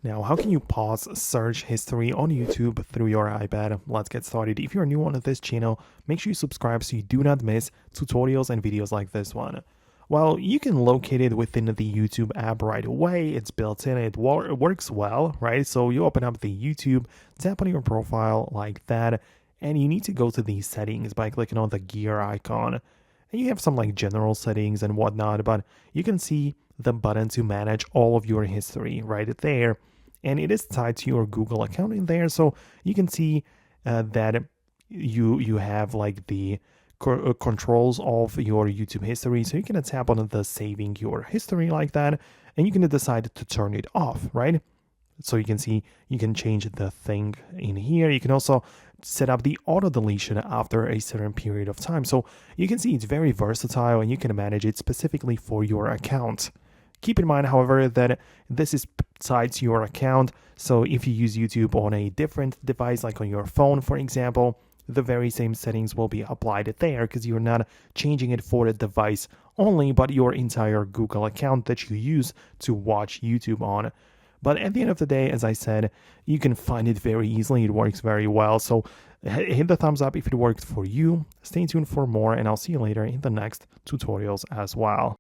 Now, how can you pause search history on YouTube through your iPad? Let's get started. If you're new on this channel, make sure you subscribe so you do not miss tutorials and videos like this one. Well, you can locate it within the YouTube app right away. It's built in, it works well, right? So you open up the YouTube, tap on your profile like that, and you need to go to the settings by clicking on the gear icon. And you have some like general settings and whatnot, but you can see the button to manage all of your history right there, and it is tied to your Google account in there, so you can see that you have like the controls of your YouTube history. So you can tap on the saving your history like that, and you can decide to turn it off, right? So you can see you can change the thing in here. You can also set up the auto deletion after a certain period of time. So you can see it's very versatile and you can manage it specifically for your account. Keep in mind, however, that this is tied to your account. So if you use YouTube on a different device, like on your phone, for example, the very same settings will be applied there because you're not changing it for the device only, but your entire Google account that you use to watch YouTube on. But at the end of the day, as I said, you can find it very easily. It works very well. So hit the thumbs up if it worked for you. Stay tuned for more, and I'll see you later in the next tutorials as well.